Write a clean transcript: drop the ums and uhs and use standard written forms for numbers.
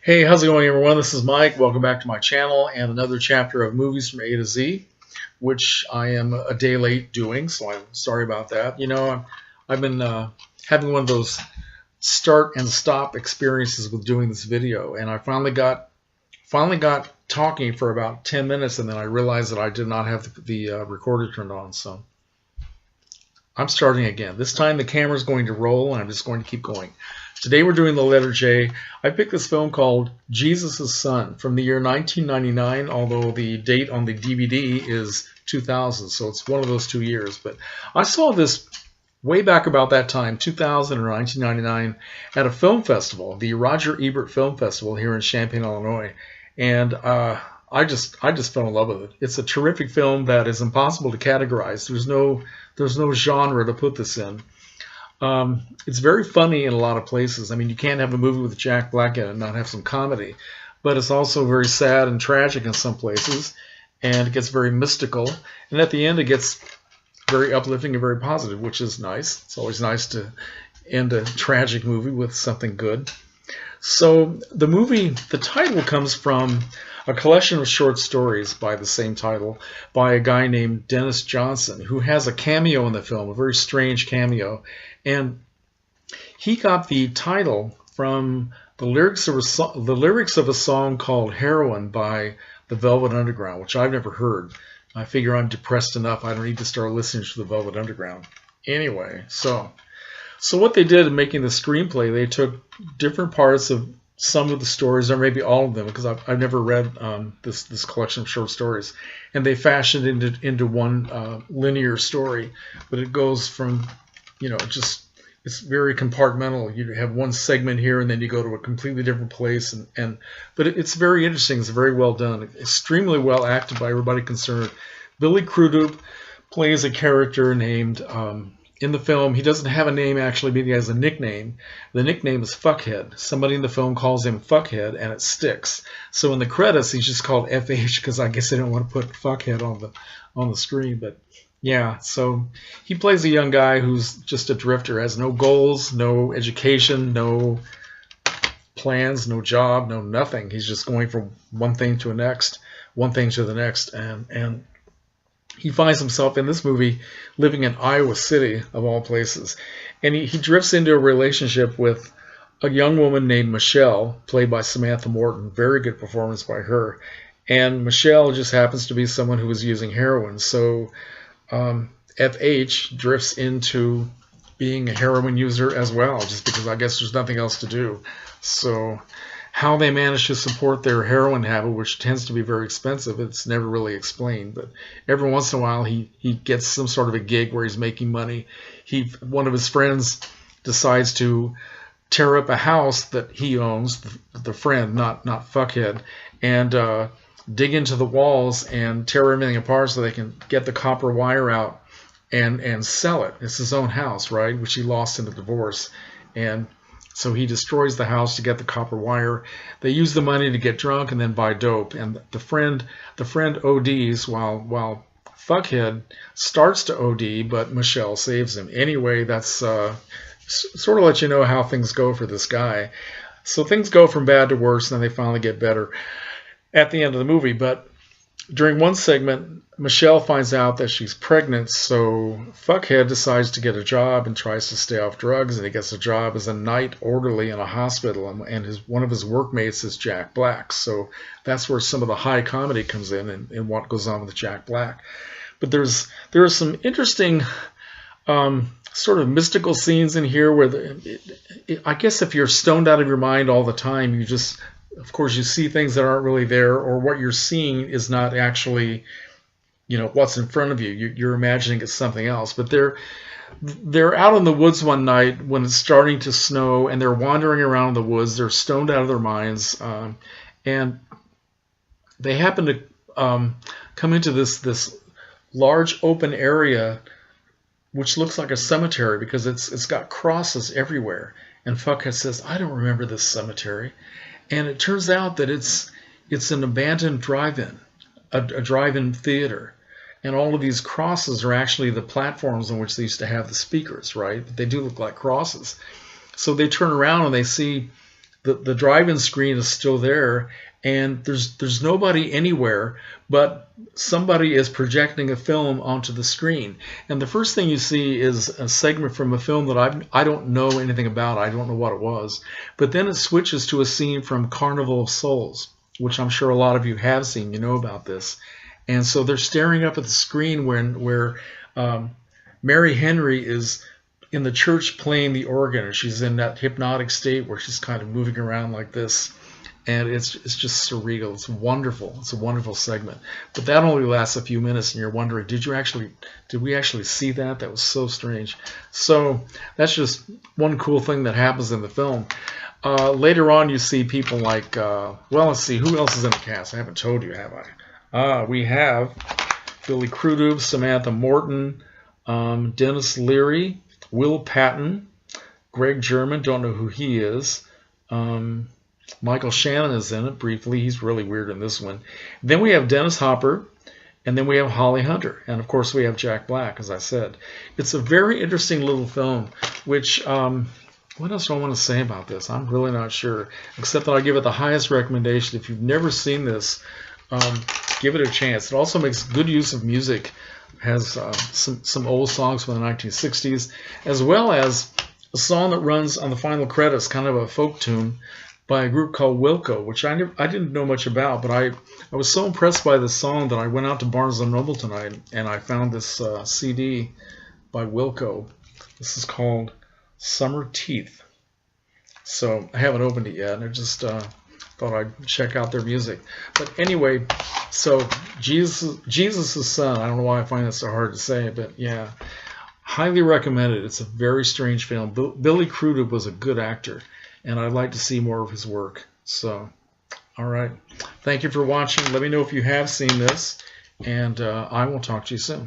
Hey, how's it going, everyone? This is Mike. Welcome back to my channel and another chapter of Movies from A to Z, which I am a day late doing, so I'm sorry about that. I've been having one of those start and stop experiences with doing this video, and I finally got talking for about 10 minutes, and then I realized that I did not have the recorder turned on, so I'm starting again. This time the camera's going to roll, and I'm just going to keep going. Today we're doing the letter J. I picked this film called Jesus' Son from the year 1999, although the date on the DVD is 2000, so it's one of those 2 years. But I saw this way back about that time, 2000 or 1999, at a film festival, the Roger Ebert Film Festival here in Champaign, Illinois. And I just fell in love with it. It's a terrific film that is impossible to categorize. There's no genre to put this in. It's very funny in a lot of places. I mean, you can't have a movie with Jack Black in it and not have some comedy, but it's also very sad and tragic in some places, and it gets very mystical, and at the end it gets very uplifting and very positive, which is nice. It's always nice to end a tragic movie with something good. So the title comes from a collection of short stories by the same title by a guy named Dennis Johnson, who has a cameo in the film, a very strange cameo. And he got the title from the lyrics of a song called Heroin by the Velvet Underground, which I've never heard. I figure I'm depressed enough. I don't need to start listening to the Velvet Underground. Anyway, so what they did in making the screenplay, they took different parts of some of the stories, or maybe all of them, because I've never read this collection of short stories, and they fashioned it into one linear story. But it goes from, it's very compartmental. You have one segment here, and then you go to a completely different place, but it's very interesting. It's very well done, extremely well acted by everybody concerned. Billy Crudup plays a character named in the film, he doesn't have a name actually, but he has a nickname. The nickname is Fuckhead. Somebody in the film calls him Fuckhead, and it sticks. So in the credits, he's just called FH, because I guess they don't want to put Fuckhead on the screen. But yeah, so he plays a young guy who's just a drifter, has no goals, no education, no plans, no job, no nothing. He's just going from one thing to the next, and he finds himself in this movie living in Iowa City, of all places. And he drifts into a relationship with a young woman named Michelle, played by Samantha Morton. Very good performance by her. And Michelle just happens to be someone who was using heroin. So FH drifts into being a heroin user as well, just because I guess there's nothing else to do. So how they manage to support their heroin habit, which tends to be very expensive, it's never really explained. But every once in a while, he gets some sort of a gig where he's making money. One of his friends decides to tear up a house that he owns, the friend, not Fuckhead, and dig into the walls and tear everything apart so they can get the copper wire out and sell it. It's his own house, right, which he lost in the divorce. And so he destroys the house to get the copper wire. They use the money to get drunk and then buy dope. And the friend ODs while Fuckhead starts to OD, but Michelle saves him. Anyway, that's sort of let you know how things go for this guy. So things go from bad to worse, and then they finally get better at the end of the movie. But during one segment, Michelle finds out that she's pregnant, so Fuckhead decides to get a job and tries to stay off drugs, and he gets a job as a night orderly in a hospital, and one of his workmates is Jack Black. So that's where some of the high comedy comes in, and what goes on with Jack Black. But there are some interesting sort of mystical scenes in here where I guess if you're stoned out of your mind all the time, of course, you see things that aren't really there, or what you're seeing is not actually, what's in front of you. You're imagining it's something else. But they're out in the woods one night when it's starting to snow, and they're wandering around in the woods. They're stoned out of their minds, and they happen to come into this large open area, which looks like a cemetery because it's got crosses everywhere. And Fuckhead says, "I don't remember this cemetery." And it turns out that it's an abandoned drive-in, a drive-in theater. And all of these crosses are actually the platforms on which they used to have the speakers, right? But they do look like crosses. So they turn around and they see the drive-in screen is still there, and there's nobody anywhere, but somebody is projecting a film onto the screen. And the first thing you see is a segment from a film that I don't know anything about. I don't know what it was. But then it switches to a scene from Carnival of Souls, which I'm sure a lot of you have seen. You know about this. And so they're staring up at the screen where Mary Henry is in the church playing the organ, and she's in that hypnotic state where she's kind of moving around like this. And it's just surreal. It's wonderful. It's a wonderful segment. But that only lasts a few minutes, and you're wondering, did we actually see that? That was so strange. So that's just one cool thing that happens in the film. Later on, you see people like, well, let's see, who else is in the cast? I haven't told you, have I? We have Billy Crudup, Samantha Morton, Dennis Leary, Will Patton, Greg German, don't know who he is. Michael Shannon is in it briefly. He's really weird in this one. Then we have Dennis Hopper, and then we have Holly Hunter, and of course we have Jack Black, as I said. It's a very interesting little film, which, what else do I want to say about this? I'm really not sure, except that I give it the highest recommendation. If you've never seen this, give it a chance. It also makes good use of music. It has some old songs from the 1960s, as well as a song that runs on the final credits, kind of a folk tune, by a group called Wilco, which I didn't know much about, but I was so impressed by this song that I went out to Barnes & Noble tonight and I found this CD by Wilco. This is called Summer Teeth. So I haven't opened it yet, and I just thought I'd check out their music. But anyway, so Jesus' Son, I don't know why I find that so hard to say, but yeah, highly recommended. It's a very strange film. Billy Crudup was a good actor, and I'd like to see more of his work. So, all right. Thank you for watching. Let me know if you have seen this, and I will talk to you soon.